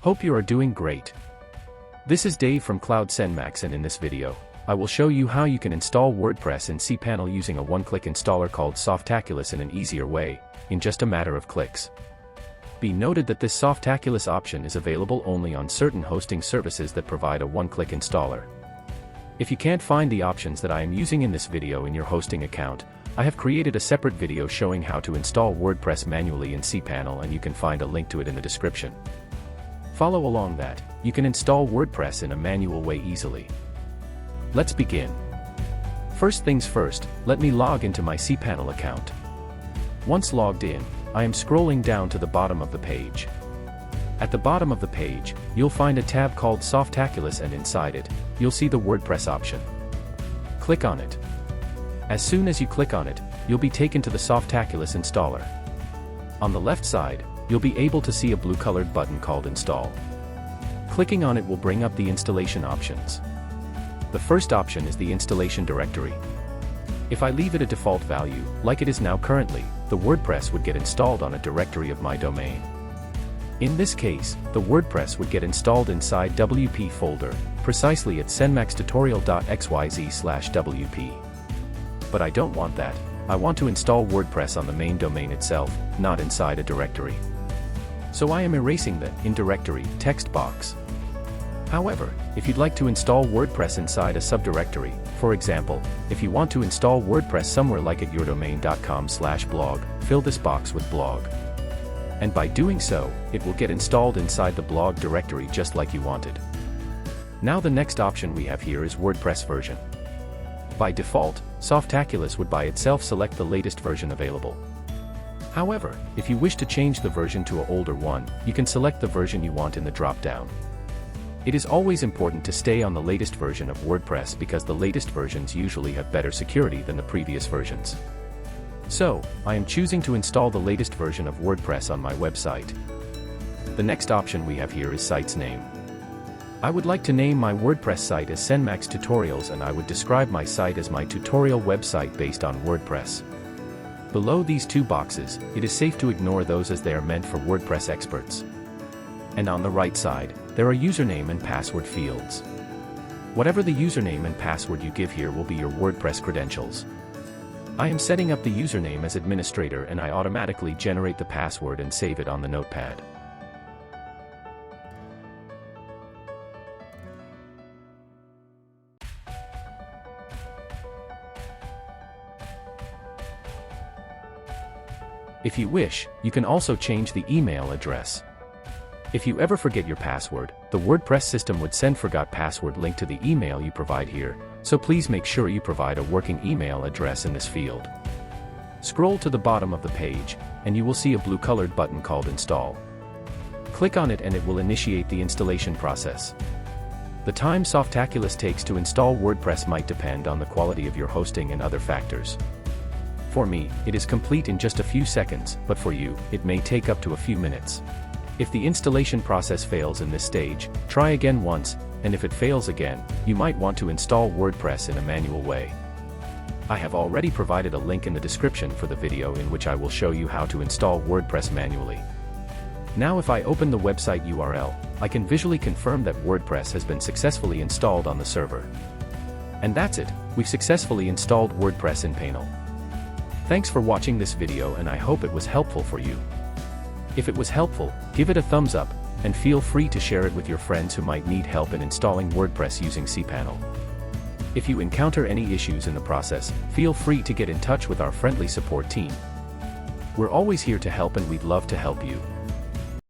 Hope you are doing great. This is Dave from Cloud CMax, and in this video, I will show you how you can install WordPress in cPanel using a one-click installer called Softaculous in an easier way, in just a matter of clicks. Be noted that this Softaculous option is available only on certain hosting services that provide a one-click installer. If you can't find the options that I am using in this video in your hosting account, I have created a separate video showing how to install WordPress manually in cPanel, and you can find a link to it in the description. Follow along that, you can install WordPress in a manual way easily. Let's begin. First things first, let me log into my cPanel account. Once logged in, I am scrolling down to the bottom of the page. At the bottom of the page, you'll find a tab called Softaculous, and inside it, you'll see the WordPress option. Click on it. As soon as you click on it, you'll be taken to the Softaculous installer. On the left side, you'll be able to see a blue-colored button called Install. Clicking on it will bring up the installation options. The first option is the installation directory. If I leave it a default value, like it is now currently, the WordPress would get installed on a directory of my domain. In this case, the WordPress would get installed inside WP folder, precisely at cmaxtutorial.xyz/wp. But I don't want that. I want to install WordPress on the main domain itself, not inside a directory. So I am erasing the "in directory" text box. However, if you'd like to install WordPress inside a subdirectory, for example, if you want to install WordPress somewhere like at yourdomain.com/blog, fill this box with blog. And by doing so, it will get installed inside the blog directory just like you wanted. Now the next option we have here is WordPress version. By default, Softaculous would by itself select the latest version available. However, if you wish to change the version to an older one, you can select the version you want in the drop-down. It is always important to stay on the latest version of WordPress because the latest versions usually have better security than the previous versions. So, I am choosing to install the latest version of WordPress on my website. The next option we have here is site's name. I would like to name my WordPress site as CMax Tutorials, and I would describe my site as my tutorial website based on WordPress. Below these two boxes, it is safe to ignore those as they are meant for WordPress experts. And on the right side, there are username and password fields. Whatever the username and password you give here will be your WordPress credentials. I am setting up the username as administrator, and I automatically generate the password and save it on the notepad. If you wish, you can also change the email address. If you ever forget your password, the WordPress system would send forgot password link to the email you provide here, so please make sure you provide a working email address in this field. Scroll to the bottom of the page, and you will see a blue-colored button called Install. Click on it and it will initiate the installation process. The time Softaculous takes to install WordPress might depend on the quality of your hosting and other factors. For me, it is complete in just a few seconds, but for you, it may take up to a few minutes. If the installation process fails in this stage, try again once, and if it fails again, you might want to install WordPress in a manual way. I have already provided a link in the description for the video in which I will show you how to install WordPress manually. Now if I open the website URL, I can visually confirm that WordPress has been successfully installed on the server. And that's it, we've successfully installed WordPress in cPanel. Thanks for watching this video, and I hope it was helpful for you. If it was helpful, give it a thumbs up, and feel free to share it with your friends who might need help in installing WordPress using cPanel. If you encounter any issues in the process, feel free to get in touch with our friendly support team. We're always here to help, and we'd love to help you.